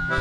Alors,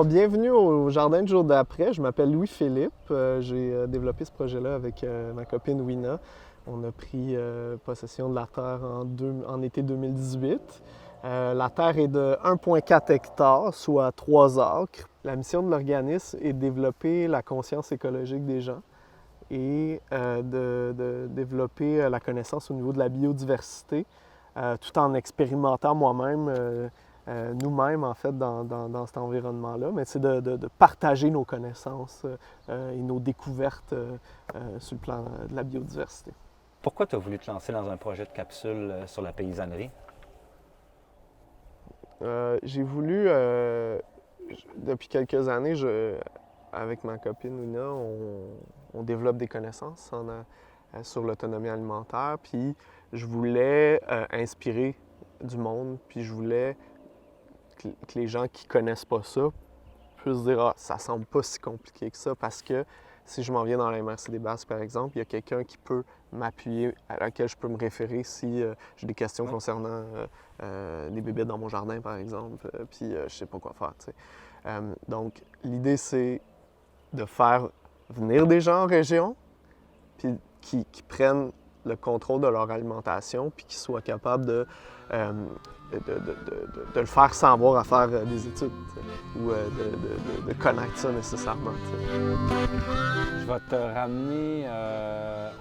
bienvenue au Jardin du jour d'après. Je m'appelle Louis-Philippe. J'ai développé ce projet-là avec ma copine Wina. On a pris possession de la terre en été 2018. La terre est de 1,4 hectares, soit 3 acres. La mission de l'organisme est de développer la conscience écologique des gens et de développer la connaissance au niveau de la biodiversité, tout en expérimentant moi-même nous-mêmes, en fait, dans cet environnement-là. Mais c'est de partager nos connaissances et nos découvertes sur le plan de la biodiversité. Pourquoi tu as voulu te lancer dans un projet de capsule sur la paysannerie? J'ai voulu, depuis quelques années, avec ma copine Wina, on développe des connaissances sur l'autonomie alimentaire. Puis je voulais inspirer du monde, puis je voulais que les gens qui ne connaissent pas ça puissent dire « Ah, ça semble pas si compliqué que ça », parce que si je m'en viens dans la MRC des Basses, par exemple, il y a quelqu'un qui peut m'appuyer, à laquelle je peux me référer si j'ai des questions concernant des bébés dans mon jardin, par exemple, puis je sais pas quoi faire, tu sais. Donc, l'idée, c'est de faire venir des gens en région, puis qui prennent le contrôle de leur alimentation, puis qui soient capables de le faire sans avoir à faire des études, ou de connaître ça nécessairement. Je vais te ramener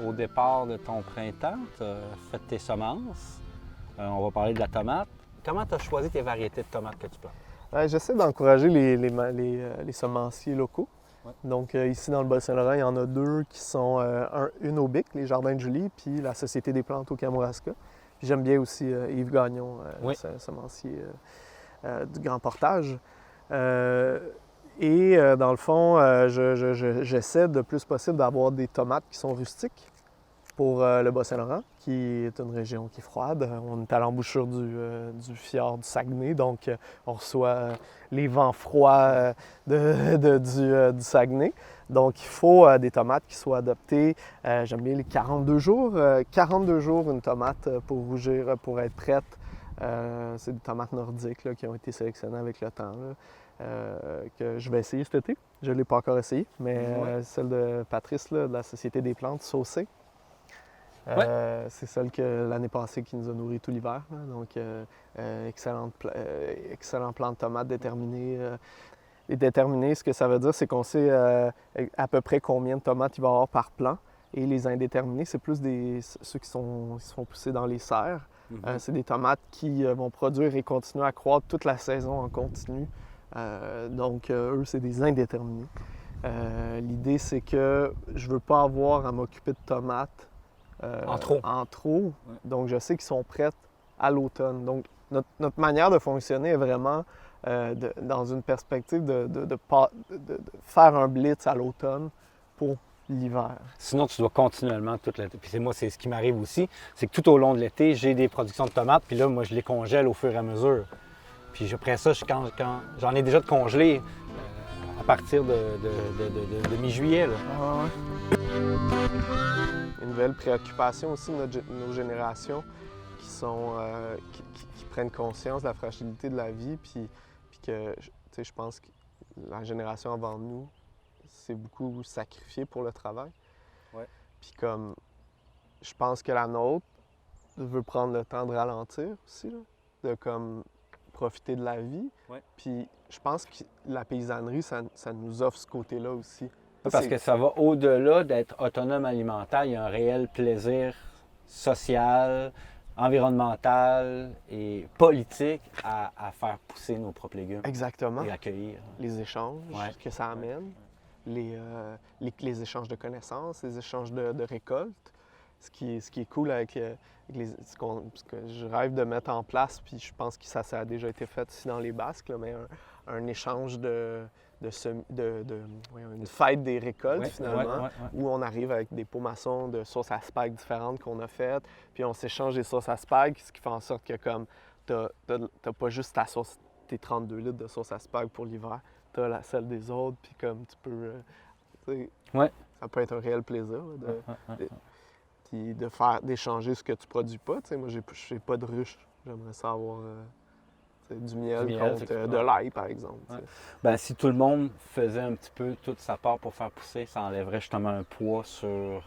au départ de ton printemps. Tu as fait tes semences. On va parler de la tomate. Comment tu as choisi tes variétés de tomates que tu plantes? J'essaie d'encourager les semenciers locaux. Ouais. Donc ici dans le Bas-Saint-Laurent, il y en a deux qui sont une au Bic, les Jardins de Julie, puis la Société des plantes au Kamouraska. Puis j'aime bien aussi Yves Gagnon, semencier du Grand Portage. Dans le fond, j'essaie de plus possible d'avoir des tomates qui sont rustiques pour le Bas-Saint-Laurent, qui est une région qui est froide. On est à l'embouchure du fjord du Saguenay, donc on reçoit les vents froids du Saguenay. Donc il faut des tomates qui soient adaptées. J'aime bien les 42 jours. 42 jours une tomate pour rougir, pour être prête. C'est des tomates nordiques là, qui ont été sélectionnées avec le temps, là, que je vais essayer cet été. Je ne l'ai pas encore essayé, mais celle de Patrice, là, de la Société des plantes, saucée. C'est celle que l'année passée qui nous a nourris tout l'hiver. Donc, excellent plant de tomates déterminé. Et déterminé, ce que ça veut dire, c'est qu'on sait à peu près combien de tomates il va y avoir par plant. Et les indéterminés, c'est plus ceux qui se font pousser dans les serres. C'est des tomates qui vont produire et continuer à croître toute la saison en continu. Donc, eux, c'est des indéterminés. L'idée, c'est que je ne veux pas avoir à m'occuper de tomates en trop. Ouais. Donc, je sais qu'ils sont prêtes à l'automne. Donc, notre manière de fonctionner est vraiment dans une perspective de faire un blitz à l'automne pour l'hiver. Sinon, tu dois continuellement tout l'été. Puis moi, c'est ce qui m'arrive aussi, c'est que tout au long de l'été, j'ai des productions de tomates, puis là, moi, je les congèle au fur et à mesure. Puis après ça, quand j'en ai déjà de congelés à partir de mi-juillet. Là. Ah ouais. Une nouvelle préoccupation aussi de nos générations qui prennent conscience de la fragilité de la vie, puis que, tu sais, je pense que la génération avant nous s'est beaucoup sacrifiée pour le travail. Ouais. Puis comme, je pense que la nôtre veut prendre le temps de ralentir aussi, là, de comme profiter de la vie. Ouais. Puis je pense que la paysannerie, ça nous offre ce côté-là aussi. Parce que ça va au-delà d'être autonome alimentaire. Il y a un réel plaisir social, environnemental et politique à faire pousser nos propres légumes. Exactement. Et accueillir. Les échanges que ça amène, les échanges de connaissances, les échanges de récoltes. Ce qui est cool avec ce que je rêve de mettre en place, puis je pense que ça a déjà été fait ici dans les Basques, là, mais un échange de voyons, une fête des récoltes, Ouais, finalement, ouais. où on arrive avec des pots maçons de sauce à spag différentes qu'on a faites, puis on s'échange des sauces à spag, ce qui fait en sorte que comme t'as pas juste ta sauce, tes 32 litres de sauce à spag pour l'hiver, t'as la celle des autres, puis comme tu peux, tu sais, Ouais. ça peut être un réel plaisir là, puis d'échanger ce que tu produis pas. Tu sais, moi, j'ai pas de ruche, j'aimerais ça avoir du miel contre de l'ail, par exemple. Ouais. Ben, si tout le monde faisait un petit peu toute sa part pour faire pousser, ça enlèverait justement un poids sur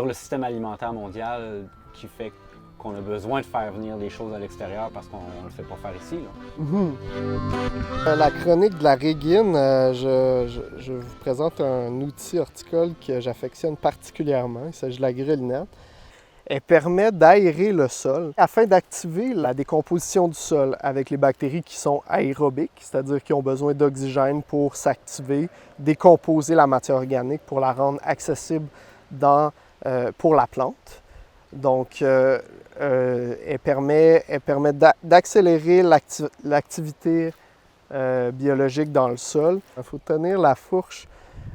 le système alimentaire mondial qui fait qu'on a besoin de faire venir des choses à l'extérieur parce qu'on ne le fait pas faire ici. Là. La chronique de la régine, je vous présente un outil horticole que j'affectionne particulièrement. Il s'agit de la grelinette. Elle permet d'aérer le sol afin d'activer la décomposition du sol avec les bactéries qui sont aérobiques, c'est-à-dire qui ont besoin d'oxygène pour s'activer, décomposer la matière organique pour la rendre accessible pour la plante. Donc, elle permet d'accélérer l'activité biologique dans le sol. Il faut tenir la fourche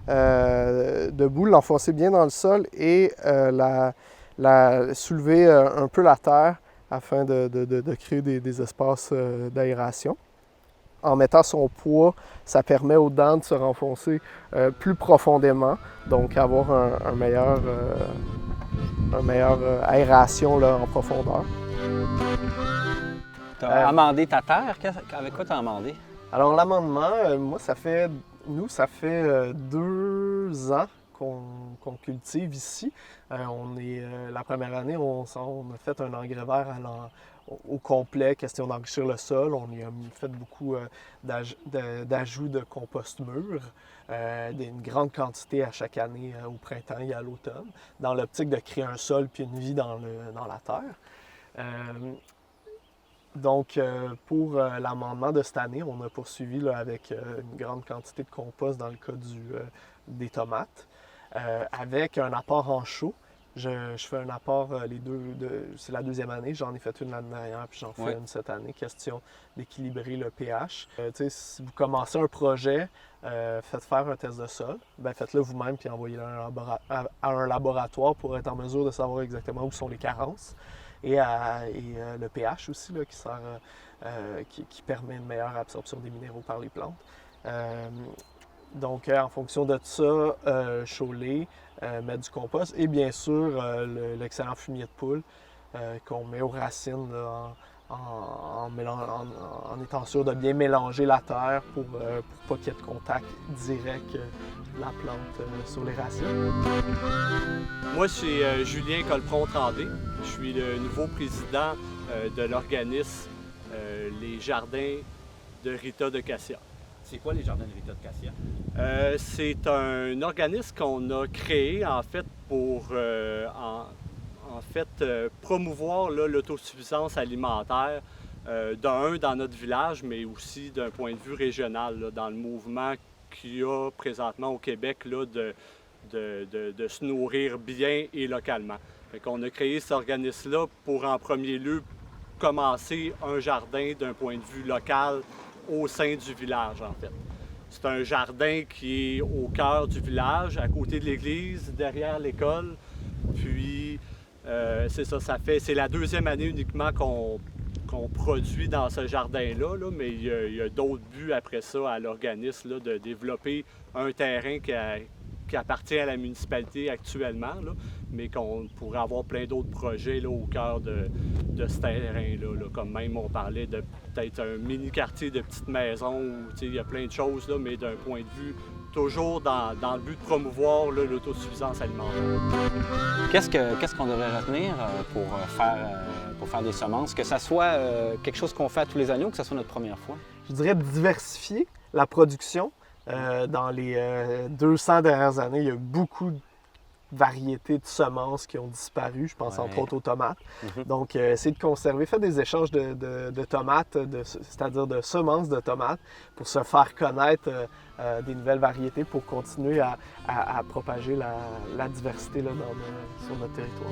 debout, l'enfoncer bien dans le sol et soulever un peu la terre afin de créer des espaces d'aération. En mettant son poids, ça permet aux dents de se renfoncer plus profondément, donc avoir un meilleur aération là, en profondeur. Tu as amendé ta terre? Avec quoi tu as amendé? Alors l'amendement, moi, ça fait 2 ans qu'on cultive ici. La première année, on a fait un engrais vert au complet, question d'enrichir le sol. On y a fait beaucoup d'ajouts de compost mûr, une grande quantité à chaque année au printemps et à l'automne, dans l'optique de créer un sol puis une vie dans la terre. Donc, pour l'amendement de cette année, on a poursuivi là, avec une grande quantité de compost dans le cas des tomates, avec un apport en chaux. Je fais un apport c'est la 2e année, j'en ai fait une l'année dernière, puis j'en fais une cette année. Question d'équilibrer le pH. Si vous commencez un projet, faites faire un test de sol, faites-le vous-même, puis envoyez-le à un laboratoire pour être en mesure de savoir exactement où sont les carences. Et le pH aussi, là, qui permet une meilleure absorption des minéraux par les plantes. Donc, en fonction de ça, choler, mettre du compost et bien sûr l'excellent fumier de poule qu'on met aux racines là, en étant sûr de bien mélanger la terre pour pas qu'il y ait de contact direct de la plante sur les racines. Moi, c'est Julien Colpron-Trandé. Je suis le nouveau président de l'organisme Les Jardins de Rita de Cassia. C'est quoi les jardins de Rita de Cassia? C'est un organisme qu'on a créé en fait pour promouvoir l'autosuffisance alimentaire dans notre village, mais aussi d'un point de vue régional, là, dans le mouvement qu'il y a présentement au Québec là, de se nourrir bien et localement. Fait qu'on a créé cet organisme-là pour en premier lieu commencer un jardin d'un point de vue local au sein du village, en fait. C'est un jardin qui est au cœur du village, à côté de l'église, derrière l'école. Puis, c'est ça, c'est la 2e année uniquement qu'on produit dans ce jardin-là, là, mais il y a d'autres buts après ça à l'organisme, là, de développer un terrain qui appartient à la municipalité actuellement, là, mais qu'on pourrait avoir plein d'autres projets là, au cœur de ce terrain-là. Là. Comme même on parlait de peut-être un mini-quartier de petites maisons où il y a plein de choses, là, mais d'un point de vue toujours dans le but de promouvoir l'autosuffisance alimentaire. Qu'est-ce qu'on devrait retenir pour faire des semences? Que ça soit quelque chose qu'on fait à tous les années ou que ce soit notre première fois? Je dirais de diversifier la production. Dans les 200 dernières années, il y a beaucoup de variétés de semences qui ont disparu. Je pense entre autres aux tomates. Donc, essayez de conserver. Faites des échanges de tomates, c'est-à-dire de semences de tomates, pour se faire connaître des nouvelles variétés pour continuer à propager la diversité là, sur notre territoire.